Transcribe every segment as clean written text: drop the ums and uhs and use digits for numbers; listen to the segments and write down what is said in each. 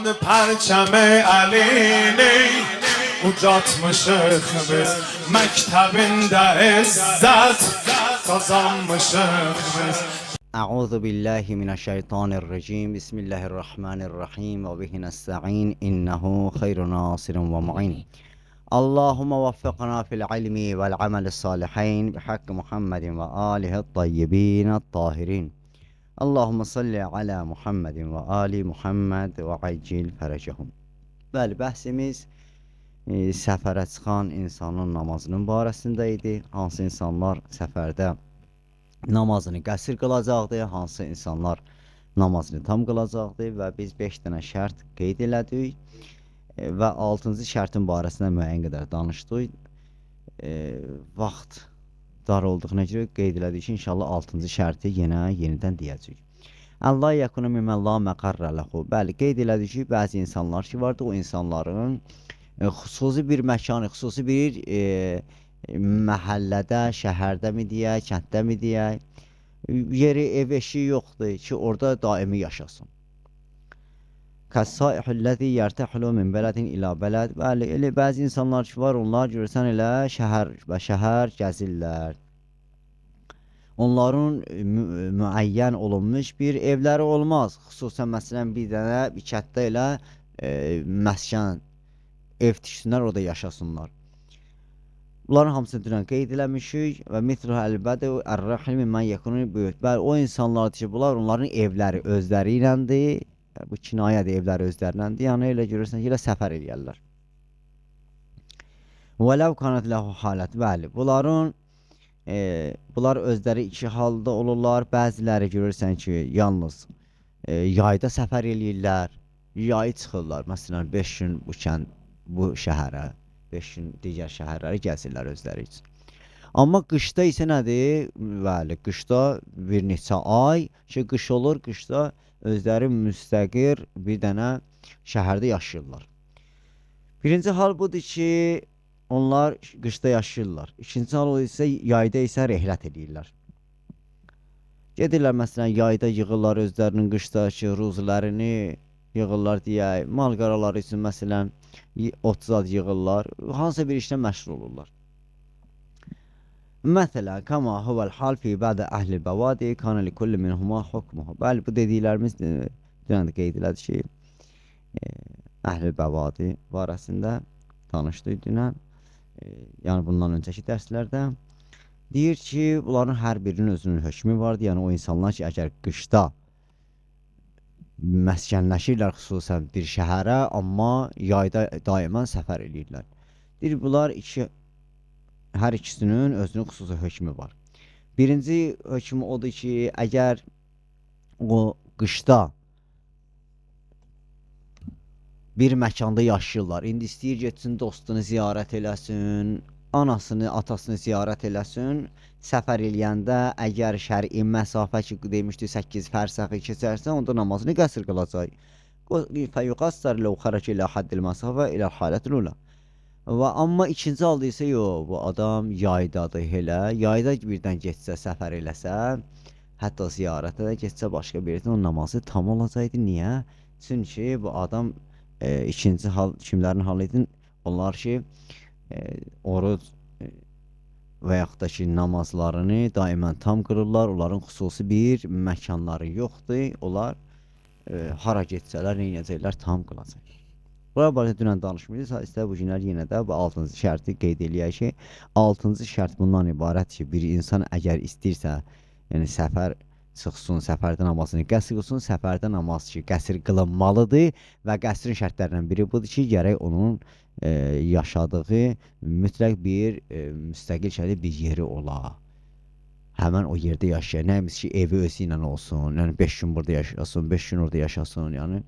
پرچم علی ucatmışıq biz məktəbində izzət qazanmışıq biz. أعوذ بالله من الشيطان الرجيم بسم الله الرحمن الرحيم وبه نستعين إنه خير ناصر ومعين اللهم وفقنا في العلم والعمل الصالحين بحق محمد وآله الطيبين الطاهرين اللهم صل على محمد وآل محمد وعجل فرجهم. Bəli, bəhsimiz səfərə çıxan insanın namazının barəsində idi. Hansı insanlar səfərdə namazını qəsr qılacaqdı, hansı insanlar namazını tam qılacaqdı və biz 5 dənə şərt qeyd elədik və 6-cı şərtin barəsində müəyyən qədər danışdıq. Vaxt dar olduğuna görə qeyd elədik ki, inşallah 6-cı şərti yenidən deyəcəyik. Allah yakunu mimən la məqarrə ləhu. Bəli, qeyd elədik ki, bəzi insanlar ki vardı, o insanların xüsusi bir məkanı, xüsusi bir məhəllədə, şəhərdə mi deyək, kənddə mi deyək, yeri, ev eşiyi yoxdur ki, orada daimi yaşasın. Kəs-saihul-ləzi yərtəhulu min bələdin ilə bələd. Bəli, elə bəzi insanlar ki var, onlar görürsən elə şəhər və şəhər gəzirlər. Onların müəyyən olunmuş bir evləri olmaz. Xüsusən məsələn bir dənə bir kətdə elə məskən, ev tiksinlər, orada yaşasınlar. Bunların hamısını dünən qeyd eləmişik və mitruhu əlbədə ər-rəhil mimən yekunu böyük. Bəli, o insanlar ki, bunlar onların evləri özləri iləndir. Bu kinayədir, evləri özlərləndir. Yəni elə görürsən ki, elə səfər eləyərlər. Vələv kanət ləhu halət. Bəli, bunlar özləri iki halda olurlar. Bəziləri görürsən ki, yalnız yayda səfər eləyirlər. Yayı çıxırlar. Məsələn, 5 gün bu şəhərə, 5 gün digər şəhərləri gəzirlər özləri üçün. Amma qışda isə nədir? Bəli, qışda bir neçə ay ki, qış olur, qışda özləri müstəqir bir dənə şəhərdə yaşayırlar. Birinci hal budur ki, onlar qışda yaşayırlar. İkinci hal o isə yayda isə rehlət edirlər. Gedirlər, məsələn, yayda yığırlar özlərinin qışdakı ruzlərini, yığırlar deyək, mal qaraları üçün məsələn, otzad yığırlar, hansısa bir işlə məşğul olurlar. Məsələn, kəma huvəl hal fi bədə əhl-i bəvadi, kana li kulli minhuma hukmuhu. Bəli, bu dediklərimiz dünən də qeyd elədi ki, əhl-i bəvadi barəsində danışdıq dünən, yəni bundan öncəki dərslərdə. Deyir ki, bunların hər birinin özünün hökmü vardır, yəni o insanlar ki, əgər qışda məskənləşirlər xüsusən bir şəhərə, amma yayda daimən səfər edirlər. Deyir, bunlar hər ikisinin özünün xüsusi hökmü var. Birinci hökmü odur ki, əgər o qışda bir məkanda yaşayırlar, indi istəyir getsin, dostunu ziyarət eləsin, anasını, atasını ziyarət eləsin, səfər eləyəndə əgər şəri məsafə ki, demişdik 8 fərsəxi keçərsə, onda namazını qəsr qılacaq. Fəyuqassar ləv xərək ilə haddil məsafə ilə halətin ola. Və amma ikinci halda isə yox, bu adam yaydadır elə, yayda birdən getsə, səfər eləsə, hətta ziyarətə də getsə başqa bir yerdən o namazı tam olacaqdı. Niyə? Çünki bu adam ikinci hal, kimlərin halı idi? Onlar ki, oruc və yaxud da ki, namazlarını daimən tam qırırlar, onların xüsusi bir məkanları yoxdur, onlar hara getsələr, neynəcəklər, tam qılacaq. Buraya barədə dünən danışmışıq, istər bu günlər yenə də bu 6-cı şərti qeyd eləyək ki, 6-cı şərt bundan ibarət ki, bir insan əgər istəyirsə, yəni səfər çıxsın, səfərdə namazını qəsr qılsın, səfərdə namaz ki, qəsr qılınmalıdır və qəsrin şərtlərindən biri budur ki, gərək onun yaşadığı mütləq bir müstəqil şəkildə bir yeri ola. Həmən o yerdə yaşayır. Nəyimiz ki, evi özü ilə olsun, yəni 5 gün burada yaşasın, 5 gün orada yaşasın, yəni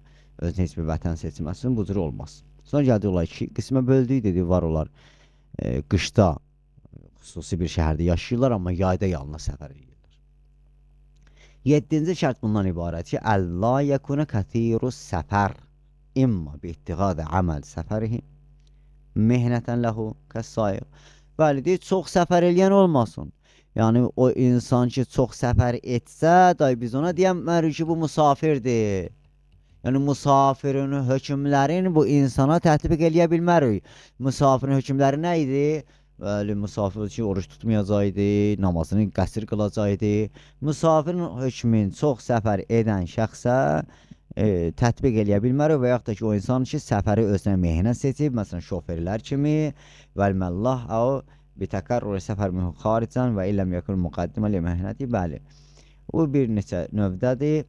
özünə heç bir vətən seçməsin, bu cür olmaz. Sonra gəldi olay ki, qismə böldük, dedi, var olar qışda xüsusi bir şəhərdə yaşayırlar, amma yayda yalnız səfər edirlər. 7-ci şərt bundan ibarət ki, Əl-la yəkuna kəthirus səfər imma bi ittiqadə əməl səfərihi mehnətən ləhu kəs-sayiq. Bəli, deyir, çox səfər eləyən olmasın. Yəni, o insan ki, çox səfər etsə, day biz ona deyəmərik ki, bu musafirdir. Yəni müsafirin hökmlərin bu insana tətbiq eləyə bilmərik. Müsafirin hökmləri nə idi? Bəli, musafir ki, oruç tutmayacaqdı, namazını qəsr qılacaqdı. Müsafirin hökmün çox səfər edən şəxsə tətbiq eləyə bilmərik və yaxud da ki, o insan ki, səfəri özünə mehnət seçib, məsələn, şoferlər kimi vəlməllah əv bitəqərrur səfər minhu xaricən və illəm yəkun müqəddimə li mehnəti, bəli. Bu bir neçə növdədir.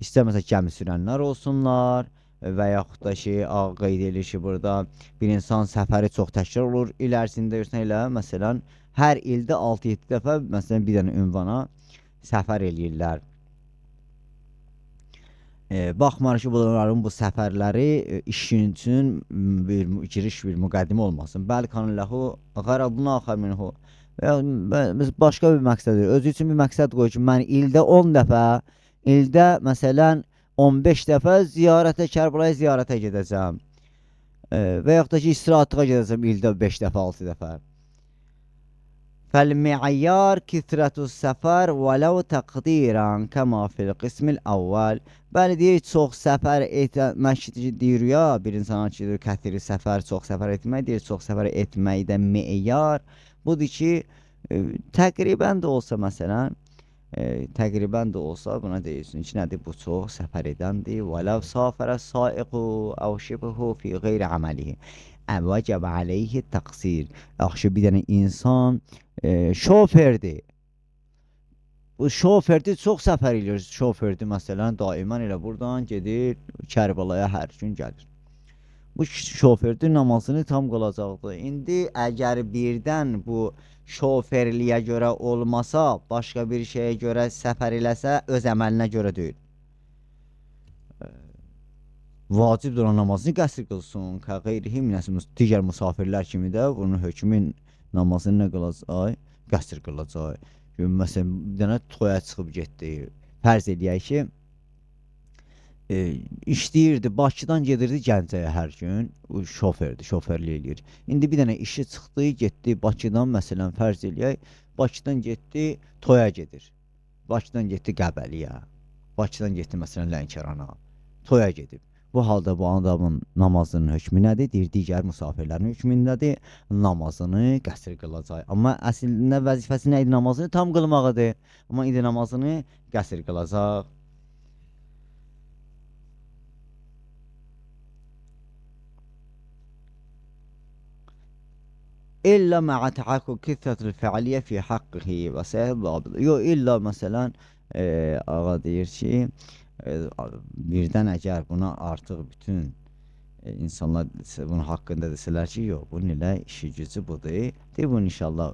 İstər məsələn gəmi sürənlər olsunlar və yaxud da ki, qeyd edilir ki, burada bir insan səfəri çox təkrar olur. İl ərzində görsən elə, məsələn, hər ildə 6-7 dəfə məsələn bir dənə ünvana səfər eləyirlər. Baxmayaraq ki, bunların bu səfərləri işin üçün bir giriş, bir müqəddimə olmasın. Bəli, kanallahu qaraduna axar minhu. Biz başqa bir məqsəd özü üçün bir məqsəd qoyur ki, mən ildə 10 dəfə, ildə məsələn 15 dəfə ziyarətə, Kərbalaya ziyarətə gedəcəm. Və yaxud da ki, istirahətə gedəcəm ildə 5 dəfə, 6 dəfə. فالمعيار كثرة السفر ولو تقديرا كما في القسم الأول. Bəli, deyir, çox səfər etmək deyir ya, bir insana ki, kəthiri səfər, çox səfər etmək, deyir, çox səfər etməkdə meyar budur ki, təqribən də olsa məsələn, təqribən də olsa buna deyirsin ki, nədir, bu çox səfər edəndir. وَلَوْ سَافَرَ السَّائِقُ أَوْ شِبْهُ فِي غَيْرِ عَمَلِهِ وَجَبَ عَلَيْهِ التَّقْصِيرُ. Yaxşı, bir dənə insan şoferdir. Bu şoferdir, çox səfər edir. Şoferdir məsələn, daimən elə buradan gedir, Kərbalaya hər gün gəlir. Bu şoferdir, namazını tam qılacaqdır. İndi əgər birdən bu şoferliyə görə olmasa, başqa bir şeyə görə səfər eləsə, öz əməlinə görə deyil. Vacibdir o namazını qəsr qılsın. Qeyrihi minəsimiz, digər musafirlər kimi də bunun hökmün namazını nə qılacaq? Qəsr qılacaq. Məsələn, bir dənə toya çıxıb getdi. Fərz eləyək ki, işləyirdi, Bakıdan gedirdi Gəncəyə hər gün, şoferdir, şoferlik eləyir. İndi bir dənə işi çıxdı, getdi Bakıdan, məsələn, fərz eləyək, Bakıdan getdi, toya gedir. Bakıdan getdi Qəbəliyə, Bakıdan getdi, məsələn, Lənkərana, toya gedib. Bu halda bu adamın namazının hökmü nədir? Deyir, digər musafirlərin hökmündədir, namazını qəsr qılacaq. Amma əslində vəzifəsi nə idi? Namazını tam qılmağıdır. Amma indi namazını qəsr qılacaq. İlla mə'a təhaqqüq kithratul fəaliyyə fi haqqihi və səhib dabil. Yox, illa məsələn, ağa deyir ki, birdən əgər buna artıq bütün insanlar bunun haqqında desələr ki, yox, bunun elə işi gücü budur, deyir, bunun inşallah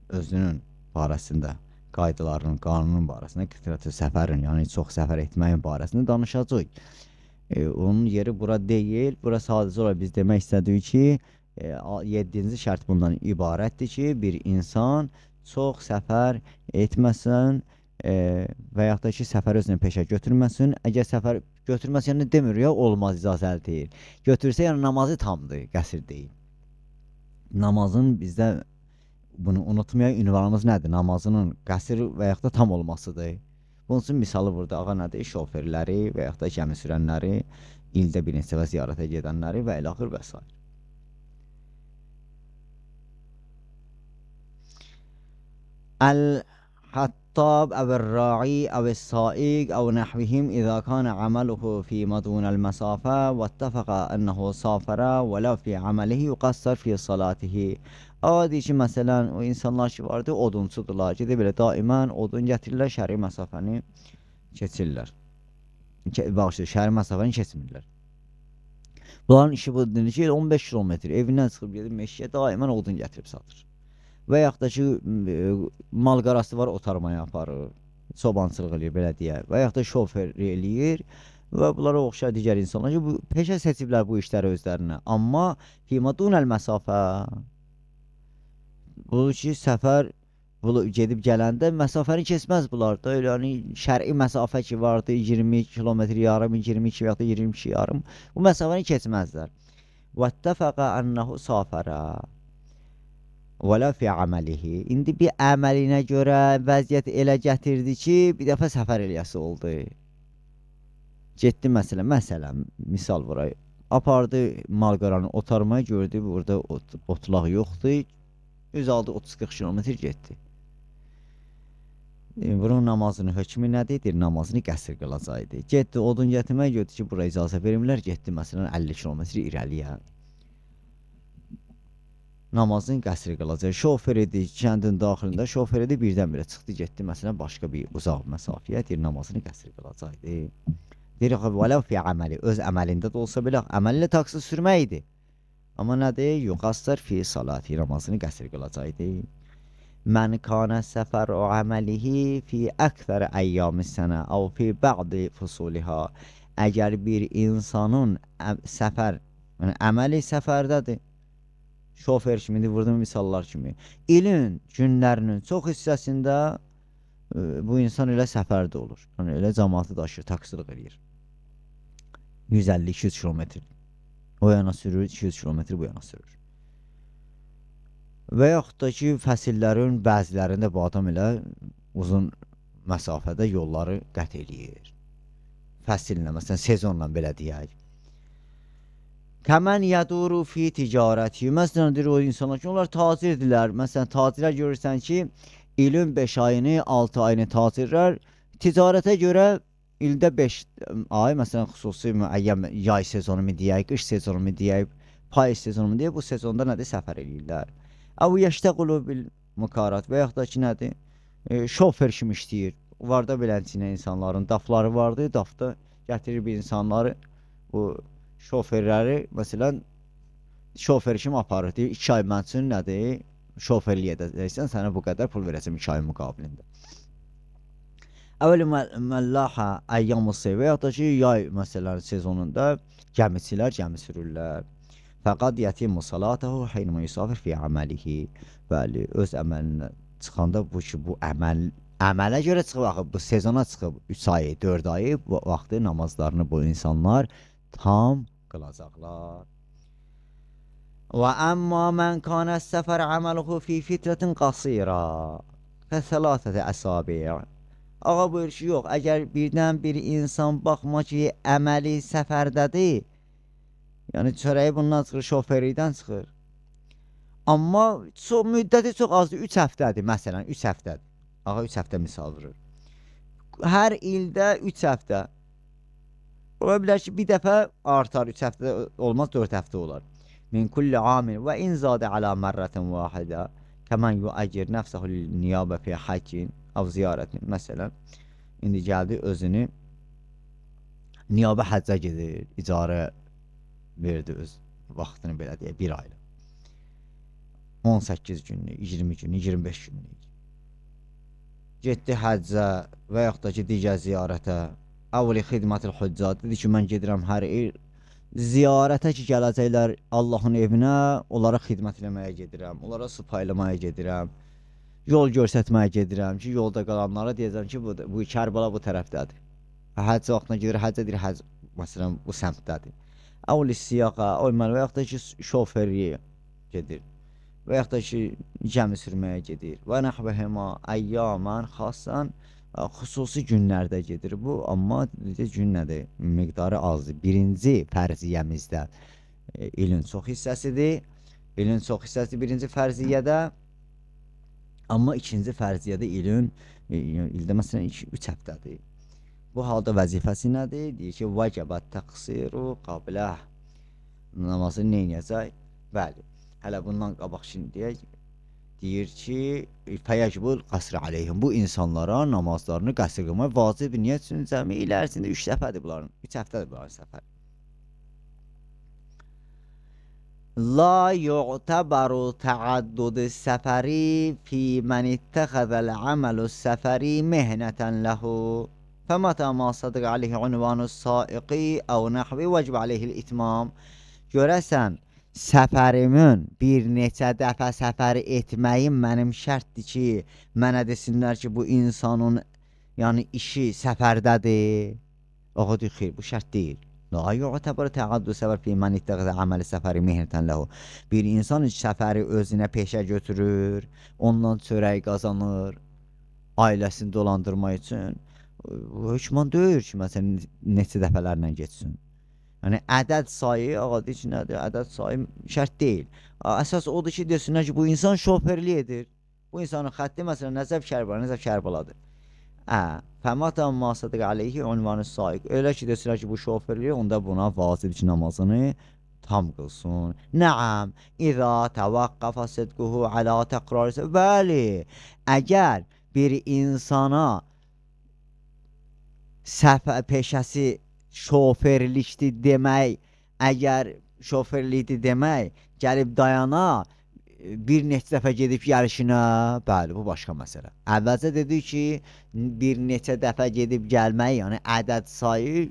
özünün barəsində, qaydalarının, qanunun barəsində, kithratü səfərin, yəni çox səfər etməyin barəsində danışacaq. Onun yeri bura deyil, bura sadəcə olaraq biz demək istədik ki, 7-ci şərt bundan ibarətdir ki, bir insan çox səfər etməsin və yaxud da ki, səfər özünə peşə götürməsin. Əgər səfər götürməsin, yəni demir ya, olmaz, icazəli deyil. Götürsə, yəni namazı tamdır, qəsr deyil. Namazın bizdə, bunu unutmayaq, ünvanımız nədir? Namazının qəsr və yaxud da tam olmasıdır. Bunun üçün misalı burada ağa nədir? Şoferləri və yaxud da gəmi sürənləri, ildə bir neçə ziyarətə gedənləri və ilaxır və s. الحطاب أو الراعي أو السائق أو نحوهم إذا كان عمله فيما دون المسافة واتفق أنه سافر ولو في عمله يقصر في صلاته. Adi ki, məsələn, o insanlar ki vardır, oduncudurlar. Gedib belə daimən odun gətirirlər, şəri məsafəni keçirlər. Bağışlayır, şəri məsafəni keçmirlər. Bunların işi budur ki, 15 kilometr evindən çıxıb gedib meşəyə daimən odun gətirib satır. Və yaxud da ki, malqarası var, otarmaya aparır, çobançılıq eləyir, belə deyək. Və yaxud da şofer eləyir və bunlara oxşar digər insanlar ki, peşə seçiblər bu işləri özlərinə. Amma fimadunəl məsafə, bu ki, səfər gedib gələndə məsafəni keçməz bunlar da. Yəni, şəri məsafə ki vardı, 20 kilometr yarım, 22 və yaxud da 22 yarım, bu məsafəni keçməzlər. وَاتَّفَقَ أَنَّهُ سَافَرَ وَلَا فِي عَمَلِهِ. İndi bir əməlinə görə vəziyyət elə gətirdi ki, bir dəfə səfər eləyəsi oldu. Getdi məsələn, misal vuraq. Apardı malqaranı otarmaya gördü, burada otlaq yoxdur. Öz aldı 30-40 kilometr getdi. Bunun namazının hökmü nədir? Deyir, namazını qəsr qılacaqdı. Getdi, odun gətirməyə gördü ki, bura icazə vermirlər. Getdi, məsələn, 50 kilometr irəliyə. Namazını qəsr qılacaq. Şofer idi, kəndin daxilində şofer idi, birdən-birə çıxdı, getdi, məsələn, başqa bir uzaq məsafəyə. Deyir, namazını qəsr qılacaqdı. Deyir, vələv fi əməli, öz əməlində də olsa belə, əməlinə taksi sürmək idi. Amma nədir? Yuqastar fi salati, namazını qəsr qılacaqdı. Mən kana səfər o əməlihi fi əksər əyyam-ı sənə əv fi bə'di fusuliha. Əgər bir insanın səfər, yəni əməli səfərdədir, şofer kimidir, vurdum misallar kimi. İlin, günlərinin çox hissəsində bu insan elə səfərdə olur. Yəni elə cəmaatı daşır, taksılıq eləyir. 150-200 kilometr o yana sürür, 200 kilometr bu yana sürür. Və yaxud da ki, fəsillərin bəzilərində bu adam elə uzun məsafədə yolları qət eləyir. Fəsillə, məsələn, sezonla belə deyək. Kəmən yəduru fi ticarəti. Məsələn, deyir o insanlar ki, onlar tacirdirlər. Məsələn, tacirlər görürsən ki, ilin 5 ayını, 6 ayını tacirlər ticarətə görə ildə 5 ay, məsələn, xüsusi müəyyən yay sezonu mu deyək, qış sezonu mu deyək, payız sezonu mu deyək, bu sezonda nədir? Səfər eləyirlər. Əv yəştəqulu bil mukarat və yaxud da ki, nədir? Şofer kimi işləyir. Var da belənçinə insanların dafları vardı. Dafda gətirir bir insanları, bu şoferləri, məsələn, şofer kimi aparır. Deyir, 2 ay mən üçün nədir? Şoferliyə edəcəksən, sənə bu qədər pul verəcəm 2 ay müqabilində. Əvvəli məllaha əyyam-ı seyf və yaxud da ki, yay məsələn sezonunda gəmiçilər gəmi sürürlər. Fəqad yətimmu salatəhu heynəmə yusafir fi əməlihi. Bəli, öz əməlinə çıxanda bu ki, bu əmələ görə çıxıb, axı, bu sezona çıxıb 3 ayı, 4 ayı bu vaxtı namazlarını bu insanlar tam qılacaqlar. Və əmmə mən kanə səfər əməluhu fi fitrətin qasira fəsələtə əsabiyə. Ağa buyur ki, yox, əgər birdən bir insan baxma ki, əməli səfərdədir, yəni çörəyi bundan çıxır, şoferlikdən çıxır. Amma müddəti çox azdır, 3 həftədir, məsələn, 3 həftədir. Ağa 3 həftə misal vurur. Hər ildə 3 həftə. Ola bilər ki, bir dəfə artar, 3 həftə olmaz, 4 həftə olar. Min kulli amin və inzadə alə mərrətin vahidə kəmən yuəgir nəfsəhul niyabə fi həkin av ziyarətin. Məsələn, indi gəldi özünü niyabə həccə gedir, icarə verdi öz vaxtını belə deyək, 1 aylı. 18 günlük, 20 günlük, 25 günlük. Getdi həccə və yaxud da ki, digər ziyarətə. Əvvəli xidmətil hüccad, dedi ki, mən gedirəm hər il ziyarətə ki, gələcəklər Allahın evinə, onlara xidmət eləməyə gedirəm, onlara su paylamaya gedirəm, yol göstərməyə gedirəm ki, yolda qalanlara deyəcəm ki, bu Kərbala bu tərəfdədir. Həcc vaxtına gedir, həccə deyir, həcc, məsələn, bu səmtdədir. Əvvəli siyaqa, və yaxud da ki, şoferliyə gedir. Və yaxud da ki, gəmi sürməyə gedir. Və nəhvəhəmə əyyamən xasən, xüsusi günlərdə gedir bu, amma gün nədir? Miqdarı azdır. Birinci fərziyyəmizdə ilin çox hissəsidir. İlin çox hissəsi birinci fərziyyədə, amma ikinci fərziyyədə ildə məsələn 2-3 həftədir. Bu halda vəzifəsi nədir? Deyir ki, vəcəbət təqsiru qabilə. Namazı neynəyəcək? Bəli. Hələ bundan qabaq şimdi deyir ki, fəyəcbul qasr aleyhim. Bu insanlara namazlarını qəsr qılmaq vacib. Niyə üçün? Cəmi il ərzində 3 dəfədir bunların, 3 həftədir bunların səfər. La yu'tabaru ta'addud səfəri fi mən ittəxəzəl əməlu səfəri mehnətən ləhu. Fəmətə ma sadıq aleyhi unvanu saiqi əv nəhvi vəcib aleyhil itmam. Görəsən, səfərimin bir neçə dəfə səfər etməyim mənim şərtdir ki, mənə desinlər ki, bu insanın yəni işi səfərdədir. Ağa deyir, xeyr, bu şərt deyil. La yu'tabar təqaddud səfər fi mən ittəxəzə əməli səfəri mehnətən ləhu. Bir insan səfəri özünə peşə götürür, ondan çörək qazanır, ailəsini dolandırmaq üçün. hökman deyir ki, məsələn, neçə dəfələrlə getsin. Yəni ədəd sayı ağadı ki, nədir? Ədəd sayı şərt deyil. Əsas odur ki, desinlər ki, bu insan şoferlik edir. Bu insanın xətti məsələn Nəcəf Kərbaladır. Fəmata ma sadiq aleyhi unvanı saiq. Elə ki, desinlər ki, bu şoferlik, onda buna vacib ki, namazını tam qılsın. Nəam, İza təvaqqafa sidquhu alə təqrarisi. Bəli, əgər bir insana peşəsi şoferlikdir demək, əgər şoferlikdir demək, gəlib dayana, bir neçə dəfə gedib gəlişinə, bəli, bu başqa məsələ. Əvvəlcə dedik ki, bir neçə dəfə gedib gəlmək, yəni ədəd sayı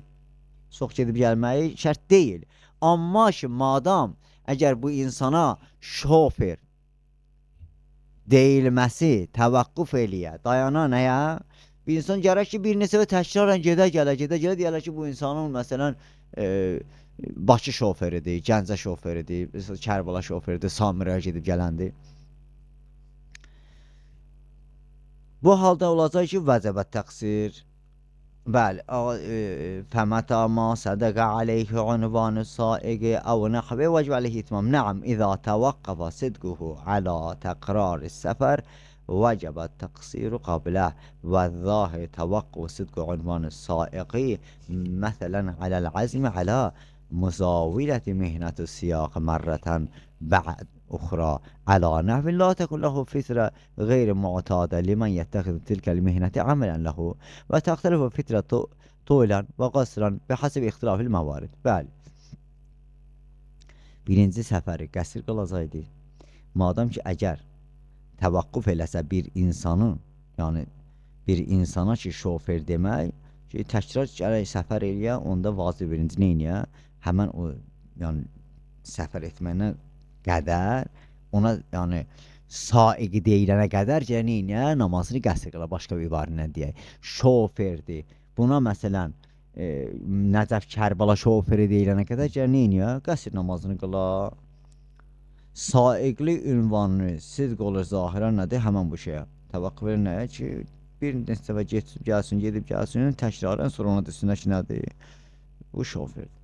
çox gedib gəlməyi şərt deyil. Amma ki, madam, əgər bu insana şofer deyilməsi təvaqquf eləyə, dayana nəyə? Bir insan gərək ki, bir neçə və təkrarən gedə-gələ, deyərlər ki, bu insanın, məsələn, Bakı şoförüdür, Gəncə şoförüdür, Kərbala şoförüdür, Samirəyə gedib gələndir. Bu halda olacaq ki, vəcəbət təqsir. Bəli, fəmətə ma sədəqə aleyhi unvanı saiqi əv nəxvə vəcbə aleyhi itmam. Nəam, İzə təvaqqafa sidquhu alə təqrar səfər وجب التقصير قبله والظاهر توقع صدق عنوان السائق مثلا على العزم على مزاولة مهنة السياق مرة بعد أخرى على نحو لا تكون له فترة غير معتادة لمن يتخذ تلك المهنة عملا له وتختلف فترة طولا وقصرا بحسب اختلاف الموارد. Bəli, birinci səfəri qəsr qılacaqdır. Madam ki, əgər təvaqquf eləsə bir insanın, yəni bir insana ki, şofer demək ki, təkrar gərək səfər eləyə, onda vacib birinci neyniyə? Həmən o, yəni səfər etməyinə qədər, ona, yəni saiqi deyilənə qədər gərək neyniyə? Namazını qəsr qıla, başqa bir ibarə deyək. Şoferdir. Buna məsələn, Nəcəf Kərbala şoferi deyilənə qədər gərək neyniyə? Qəsr namazını qıla. Saiqli ünvanı sidq olur zahirən nədir? Həmən bu şeyə təvaqquf verir nəyə ki, bir neçə dəfə gedib gəlsin, təkrarən sonra ona desinlər ki, nədir? Bu şoferdir.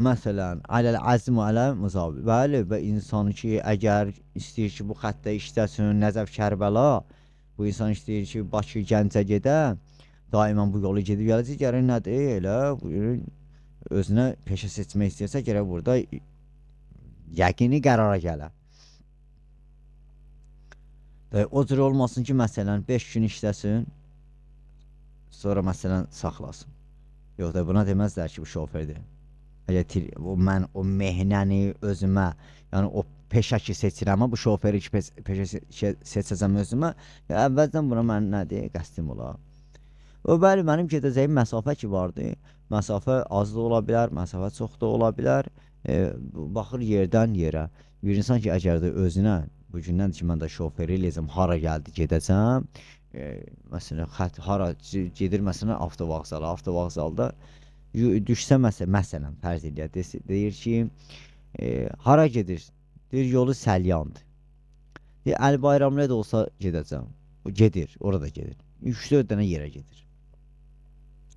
Məsələn, aləl əzm və alə müzavi. Bəli, və insan ki, əgər istəyir ki, bu xəttə işləsin, Nəcəf Kərbəla, bu insan istəyir ki, Bakı Gəncə gedə, daimən bu yolu gedib gələcək, gərək nədir? Elə özünə peşə seçmək istəyirsə, gərək burada yəqini qərara gələ. O cür olmasın ki, məsələn, 5 gün işləsin, sonra məsələn, saxlasın. Yox da buna deməzlər ki, bu şoferdir. Əgər mən o mehnəni özümə, yəni o peşə ki seçirəm, bu şoferi ki peşə seçəcəm özümə, əvvəldən buna mən nədir? Qəsdim ola. Bəli, mənim gedəcəyim məsafə ki vardır. Məsafə az da ola bilər, məsafə çox da ola bilər. Baxır yerdən yerə. Bir insan ki, əgər də özünə bu gündən ki, mən də şoferi eləyəcəm, hara gəldi, gedəcəm. Məsələn, hara gedir, məsələn, avtovağzala. Avtovağzalda düşsə, məsələn, fərz eləyər, deyir ki, hara gedir? Deyir, yolu Səlyandır. Deyir, Əli Bayramlı da olsa gedəcəm. O gedir, orada gedir. 3-4 dənə yerə gedir.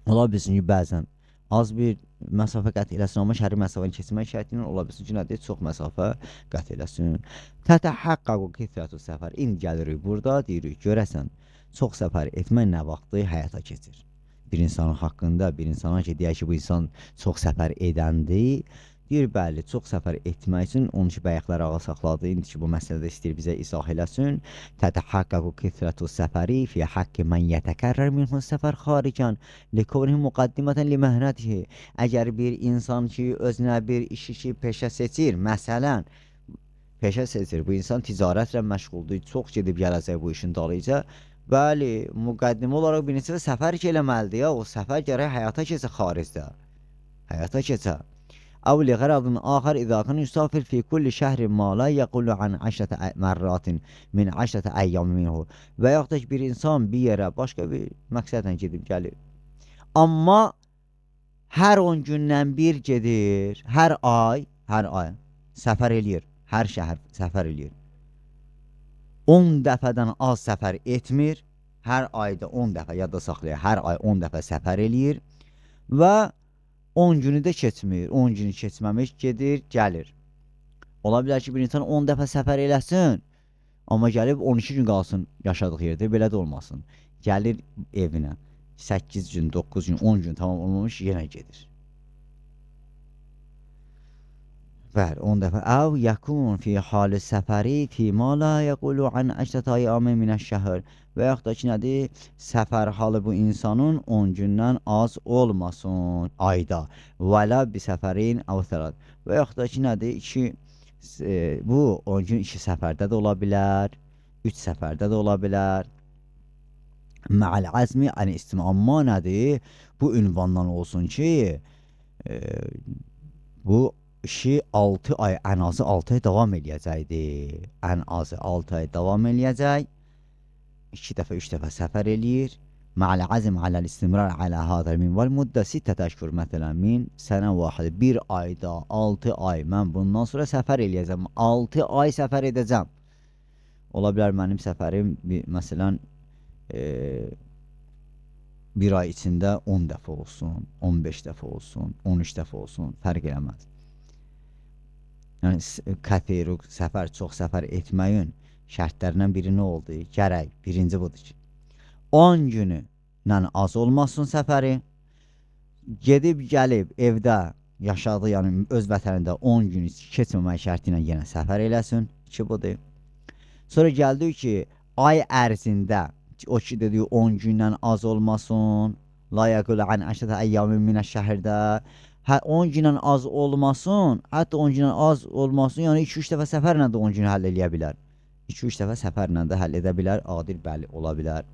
Ola bilsin ki, bəzən az bir məsafə qət eləsin, amma şəhəri məsafəni keçmək şərtilə ola bilsin ki, nədir? Çox məsafə qət eləsin. Tətəhəqqaqu kithratü səfər. İndi gəlirik burada, deyirik, görəsən, çox səfər etmək nə vaxtı həyata keçir? Bir insanın haqqında, bir insana ki, deyək ki, bu insan çox səfər edəndir. Deyir, bəli, çox səfər etmək üçün 12 bəyəklər ağa saxladı. İndi ki, bu məsələdə istəyir bizə izah eləsin. Tətəhəqqaqu kithratü səfəri fi haqqi mən yətəkərrər minhu səfər xarican likavnihi müqaddimətən liməhnətihi. Əgər bir insan ki, özünə bir işi ki, peşə seçir, məsələn, peşə seçir, bu insan ticarətlə məşğuldur, çox gedib gələcək bu işin dalıca. Bəli, müqəddimə olaraq bir neçə səfər ki eləməlidir ya, o səfər gərək həyata keçə xaricdə. Həyata keçə. أو لغرض آخر إذا كان يسافر في كل شهر ما لا يقل عن 10 مرات من 10 أيام منه. Və yaxud da ki, bir insan bir yerə başqa bir məqsədlə gedib gəlir. Amma hər 10 gündən bir gedir, hər ay səfər eləyir, hər şəhər səfər eləyir. 10 dəfədən az səfər etmir, Hər ayda 10 dəfə yadda saxlayır. Hər ay 10 dəfə səfər eləyir və 10 günü də keçmir. 10 günü keçməmiş gedir, gəlir. Ola bilər ki, bir insan 10 dəfə səfər eləsin, amma gəlib 12 gün qalsın yaşadığı yerdə, belə də olmasın. Gəlir evinə, 8 gün, 9 gün, 10 gün tamam olmamış, yenə gedir. Bəli, 10 dəfə. Əv yəkun fi hal səfəri fi ma la yəqulu an 10 əyyam minəş-şəhr. Və yaxud da ki, nədir? Səfər halı bu insanın 10 gündən az olmasın ayda. Və la bi səfərin əv thəlat. Və yaxud da ki, nədir? Bu 10 gün 2 səfərdə də ola bilər, 3 səfərdə də ola bilər. Mə'al əzmi ən istimə. Amma nədir? Bu ünvandan olsun ki, bu işi 6 ay, ən azı 6 ay davam eləyəcəkdir. Ən azı 6 ay davam eləyəcək. 2 dəfə, 3 dəfə səfər eləyir. Mə'al əzm aləl istimrar alə hadəl minval müddə 6 əşhur məsələn min sənə vahid. Bir ayda 6 ay mən bundan sonra səfər eləyəcəm. 6 ay səfər edəcəm. Ola bilər mənim səfərim məsələn bir ay içində 10 dəfə olsun, 15 dəfə olsun, 13 dəfə olsun, fərq eləməz. Yəni kəthir səfər, çox səfər etməyin şərtlərindən biri nə oldu? Gərək, birinci budur ki, 10 günündən az olmasın səfəri, gedib gəlib evdə yaşadığı, yəni öz vətənində 10 gün keçməmək şərti ilə yenə səfər eləsin, 2 budur. Sonra gəldik ki, ay ərzində, o ki dediyi 10 gündən az olmasın, la yəqulu an 10 əyyam minəş-şəhrdə, 10 gündən az olmasın, hətta 10 gündən az olmasın, yəni 2-3 dəfə səfərlə də 10 günü həll eləyə bilər. 2-3 dəfə səfərlə də həll edə bilər, adil bəli ola bilər.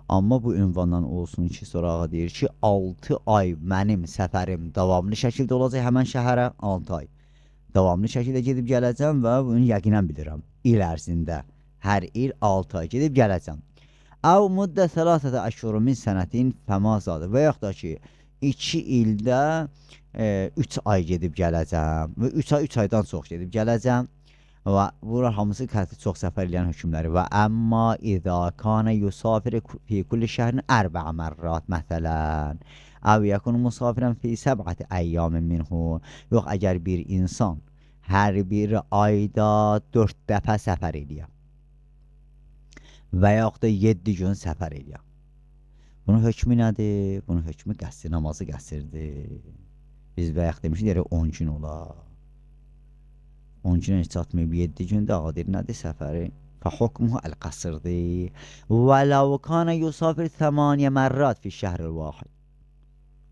Amma bu ünvandan olsun ki, sonra ağa deyir ki, 6 ay mənim səfərim davamlı şəkildə olacaq həmən şəhərə, 6 ay. Davamlı şəkildə gedib gələcəm və bunu yəqinən bilirəm. İl ərzində, hər il 6 ay gedib gələcəm. Əv müddə 3 əşhur min sənətin fəmazadır. Və yaxud da ki, 2 ildə 3 ay gedib gələcəm və 3 ay 3 aydan çox gedib gələcəm və bunlar hamısı qəti çox səfər eləyən hökmləri və əmma izə kanə yusafir fi kulli şəhrin 4 mərrat məsələn əv yəkun musafirən fi 7 əyyam minhu. Yox, əgər bir insan hər bir ayda 4 dəfə səfər eləyər və yaxud da 7 gün səfər eləyər. Bunun hökmü nədir? Bunun hökmü qəsr, namazı qəsrdir. Biz bayaq demişik, deyək 10 gün olar. 10 günə heç çatmayıb 7 gündə adir nədir səfəri? Fəhukmuhu əl-qasrdir. Və ləv kanə yusafir 8 mərrat fi şəhril vahid.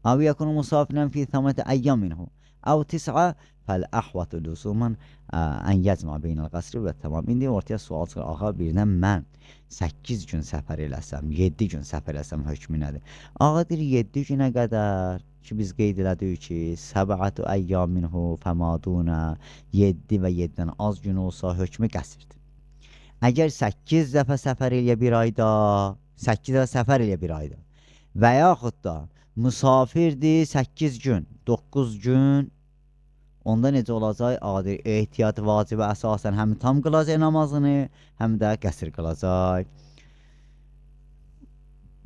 Əv yəkunu musafirən fi 8 əyyam minhu. Əv 9 fəl-əhvətü lüsumən ən yəcmə beynəl qasri və tamam. İndi ortaya sual çıxır, ağa birdən mən 8 gün səfər eləsəm, 7 gün səfər eləsəm hökmü nədir? Ağa deyir 7 günə qədər ki biz qeyd elədik ki 7 əyyam minhu fəmaduna 7 və 7-dən az gün olsa hökmü qəsrdir. Əgər 8 dəfə səfər eləyə bir ayda, 8 dəfə səfər eləyə bir ayda və yaxud da musafirdir 8 gün, 9 gün, onda necə olacaq? Adir ehtiyat vacibə əsasən həm tam qılacaq namazını, həm də qəsr qılacaq.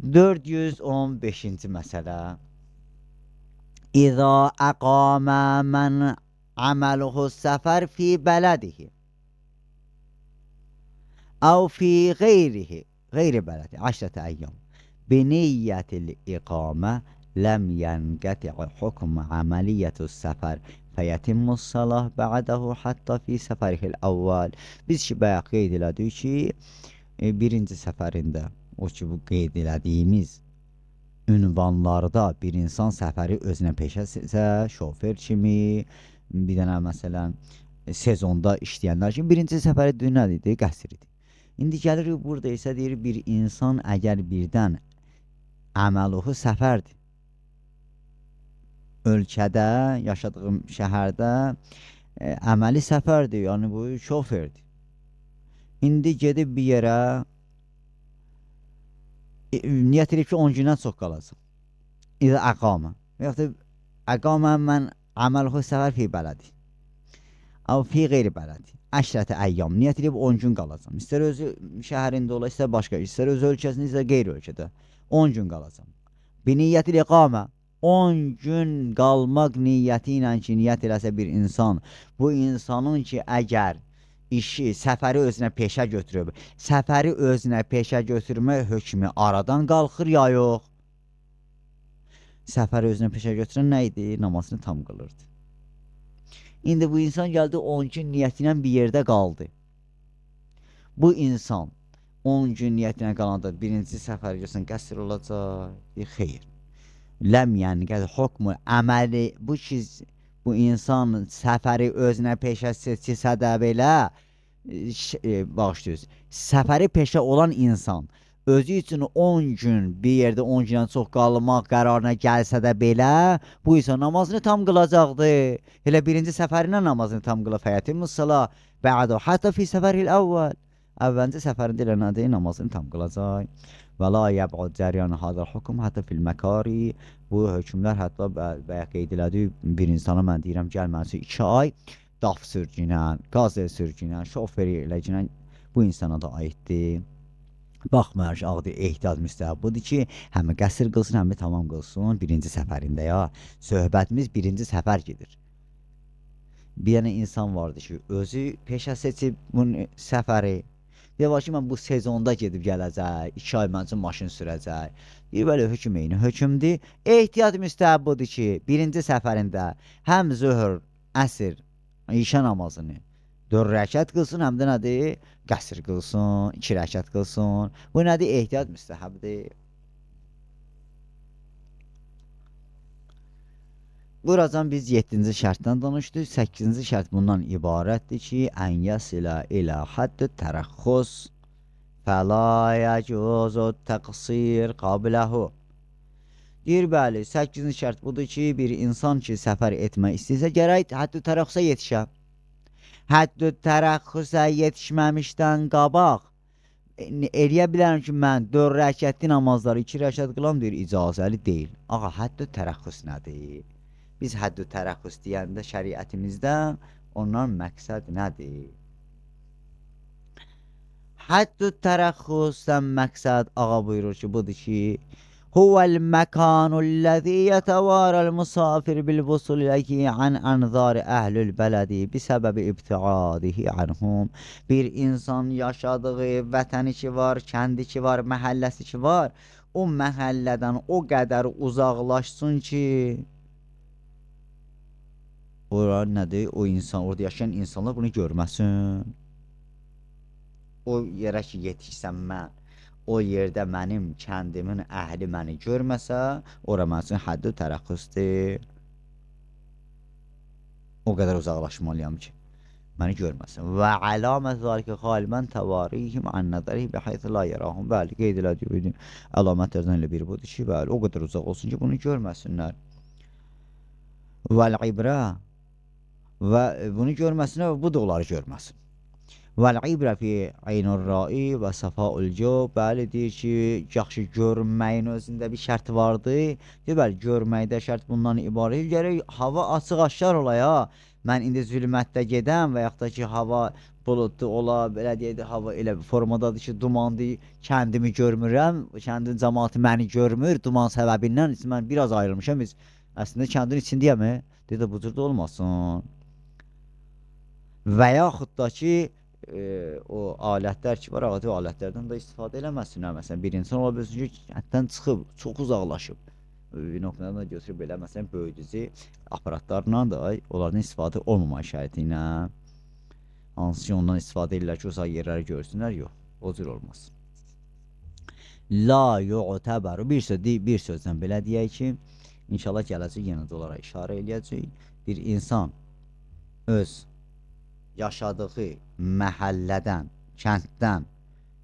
415-ci məsələ. İzə əqamə mən əməluhu səfər fi bələdihi əv fi qeyri bələdi 10 əyyam biniyyətil iqamə ləm yənqəti hukm əməliyyətü səfər fəyətimmus salah bə'dəhu hətta fi səfərihil əvvəl. Biz ki, bayaq qeyd elədik ki, birinci səfərində, o ki, bu qeyd elədiyimiz ünvanlarda bir insan səfəri özünə peşəsə, şofer kimi, bir dənə məsələn, sezonda işləyənlər kimi, birinci səfəri nədir? Qəsridir. İndi gəlir, burada isə deyir, bir insan əgər birdən əməluhu səfərdir, ölkədə, yaşadığım şəhərdə əməli səfərdir, yəni bu şoferdir. İndi gedib bir yerə niyyət edib ki 10 gündən çox qalacaq. İdə əqamə. Yoxdur, əqamə mən əməluhu səfər fi bələdi. Əv fi qeyri bələdi. əşrətə əyyam niyyət edib 10 gün qalacam. İstər özü şəhərində ola, istər başqa, istər öz ölkəsində, istər qeyri ölkədə 10 gün qalacam. Bir niyyətil iqamə 10 gün qalmaq niyyəti ilə ki, niyyət eləsə bir insan, bu insanın ki, əgər işi, səfəri özünə peşə götürüb, səfəri özünə peşə götürmə hökmü aradan qalxır ya yox? Səfəri özünə peşə götürən nə idi? Namazını tam qılırdı. İndi bu insan gəldi 10 gün niyyəti ilə bir yerdə qaldı. Bu insan 10 gün niyyəti ilə qalanda birinci səfər görsən qəsr olacaq? Xeyr. Ləm yəni qəsr hukmu əməli bu ki bu insan səfəri özünə peşə seçsə də belə bağışlayırız. Səfəri peşə olan insan özü üçün 10 gün bir yerdə 10 gündən çox qalmaq qərarına gəlsə də belə bu insan namazını tam qılacaqdı. Elə birinci səfərindən namazını tam qılıb fəyətimüs sala bə'du hatta fi səfəril əvvəl. Əvvəlcə səfərində elə nədir? Namazını tam qılacaq. Və la yəb'ud cəryan hadal hukm hatta fil məkari. Bu hökmlər hətta bəyə qeyd elədi. Bir insana mən deyirəm gəlməsi 2 ay daf sürgünə, qaz sürgünə, şoförü eləcənə bu insana da aiddir. Baxmayaraq ki, ağdı ehtiyat müstəhab budur ki, həm qəsr qılsın, həm tamam qılsın birinci səfərində ya. Söhbətimiz birinci səfər gedir. Bir dənə insan vardı ki, özü peşə seçib bunun səfəri. Deyir var ki, mən bu sezonda gedib gələcək, 2 ay məncə maşın sürəcək. Deyir, belə hökm eyni hökmdür. Ehtiyat müstəhab budur ki, birinci səfərində həm zöhr, əsr, işə namazını 4 rəkat qılsın, həm də nədir? Qəsr qılsın, 2 rəkat qılsın. Bu nədir? Ehtiyat müstəhəbdir. Buradan biz 7-ci şərtdən danışdıq. 8-ci şərt bundan ibarətdir ki, ən yəsilə ilə hadd tərəxxus fəla yəcuzu təqsir qabləhu. Deyir, bəli, 8-ci şərt budur ki, bir insan ki, səfər etmək istəyirsə, gərək hədd tərəxxusa yetişə. Hədd tərəxxusa yetişməmişdən qabaq eləyə bilərəm ki, mən 4 rəkətli namazları 2 rəkat qılam, deyir, icazəli deyil. Ağa, hədd tərəxxus nədir? Biz hədd tərəxxus deyəndə şəriətimizdə ondan məqsəd nədir? Hədd tərəxxusdan məqsəd ağa buyurur ki, budur ki, huvəl məkanullezî yetevârel musafir bil vusuleki an anzar əhlül bələdi bi səbəbi ibtiadihi anhum. Bir insan yaşadığı vətəni ki var, kəndi ki var, məhəlləsi ki var, o məhəllədən o qədər uzaqlaşsın ki, ora nədir? O insan, orada yaşayan insanlar bunu görməsin. O yerə ki yetişsəm mən, o yerdə mənim kəndimin əhli məni görməsə, ora mən üçün hədd tərəxxusdur. O qədər uzaqlaşmalıyam ki, məni görməsin. Və əlamət zəlikə xalibən təvarihim ən nəzərihi bihayth la yarahum. Bəli, qeyd elədiyi əlamətlərdən elə biri budur ki, bəli, o qədər uzaq olsun ki, bunu görməsinlər. Vəl-ibrə və bunu görməsinlər və bu da onları görməsin. Vəl-ibrə fi aynur-rai və səfaul-cəv. Bəli, deyir ki, yaxşı görməyin özündə bir şərt vardır. Deyir, bəli, görməkdə şərt bundan ibarət. Gərək hava açıq-aşkar ola ya. Mən indi zülmətdə gedəm və yaxud da ki, hava buludlu ola, belə deyək də, hava elə bir formadadır ki, dumandır, kəndimi görmürəm, kəndin cəmaatı məni görmür, duman səbəbindən. Mən biraz ayrılmışam, biz əslində kəndin içindəyəm, deyir də, bu cür da olmasın. Və yaxud da ki, o alətlər ki var, ağacı alətlərdən də istifadə eləməsinlər. Məsələn, bir insan ola bilsin ki, həddən çıxıb, çox uzaqlaşıb. Bir nöqtədən da götürüb belə, məsələn, böyüdücü aparatlarla da onlardan istifadə olmamaq şərti ilə. Hansı ki, ondan istifadə edirlər ki, uzaq yerləri görsünlər, yox, o cür olmaz. La yu'təbəru, bir sözdən belə deyək ki, inşallah gələcək yenə də onlara işarə eləyəcək. Bir insan öz yaşadığı məhəllədən, kənddən,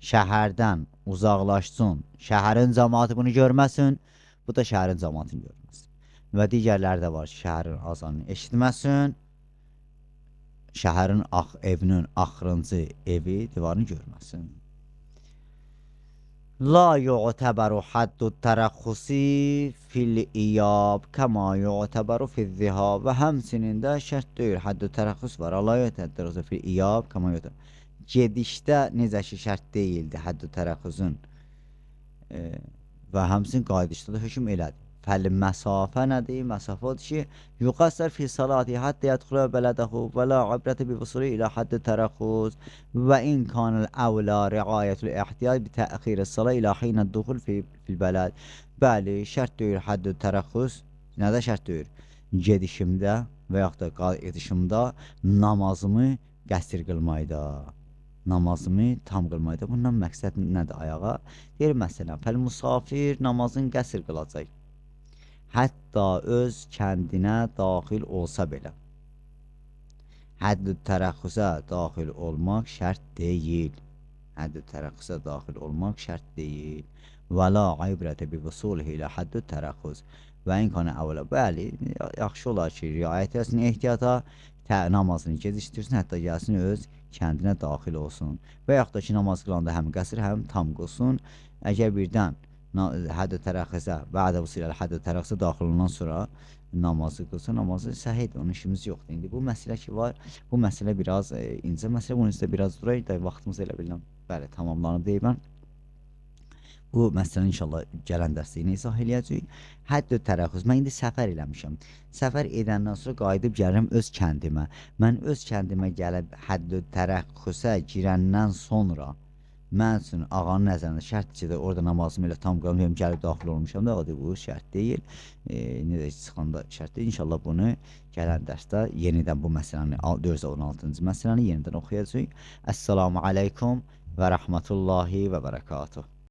şəhərdən uzaqlaşsın, şəhərin cəmaatı bunu görməsin, bu da şəhərin cəmaatını görməsin. Və digərləri də var ki, şəhərin azanını eşitməsin, şəhərin evinin axırıncı evi, divarını görməsin. لا يعتبر حد الترخص fil iyab kama yu'tabaru fil zihab və həmçinin də şərt deyil, hədd tərəxxüs var. La yu'tabaru fil iyab kama yu'tabaru. Gedişdə necə ki şərt deyildi hədd tərəxxüsün və həmçinin qayıdışda da hökm elədi. Fəl məsafə nədir? Məsafə odur ki, yuqassar fi salati hatta yadxula bələdahu və la ibrətə bi vusuli ilə hədd tərəxxüs və in kanəl əvla riayətul ihtiyat bi təxir salat ilə hinə duxul fil bələd. Bəli, şərt deyil hədd tərəxxüs. Nədə şərt deyil? Gedişimdə və yaxud da qayıdışımda namazımı qəsr qılmayda. Namazımı tam qılmayda. Bundan məqsəd nədir ayağa? Deyir məsələn, fəl musafir namazın qəsr qılacaq. Hətta öz kəndinə daxil olsa belə. Hədd-ü tərəxxüsə daxil olmaq şərt deyil. Hədd-ü tərəxxüsə daxil olmaq şərt deyil. Və la ibrətə bi vusulihi ilə hədd-ü tərəxxüs. Və imkanı əvvələ. Bəli, yaxşı olar ki, riayət etsin ehtiyata, namazını gecikdirsin, hətta gəlsin öz kəndinə daxil olsun. Və yaxud da ki, namaz qılanda həm qəsr, həm tam qılsın. Əgər birdən hədd-ü tərəxxüsə və ədə vusulilə hədd-ü tərəxxüsə daxil ondan sonra namazı qılsa, namazı səhiddir, onun işimiz yoxdur. İndi bu məsələ ki var, bu məsələ biraz incə məsələ, bunun üstə biraz durayıq da vaxtımız elə biləm, bəli, tamamlanıb deyib mən. Bu məsələni inşallah gələn dərsdə yenə izah eləyəcəyik. Hədd-ü tərəxxüs, mən indi səfər eləmişəm. Səfər edəndən sonra qayıdıb gəlirəm öz kəndimə. Mən öz kəndimə gəlib hədd-ü tərəxxüsə girəndən sonra mən üçün ağanın nəzərində şərtdir ki, orada namazımı elə tam qılmıyorum, gəlib daxil olmuşam da, bu şərt deyil. Necə çıxanda şərt deyil. İnşallah bunu gələn dərsdə yenidən bu məsələni, 416-cı məsələni yenidən oxuyacağıq. Əssalamu aleykum və rəhmətullahi və bərəkatuhu.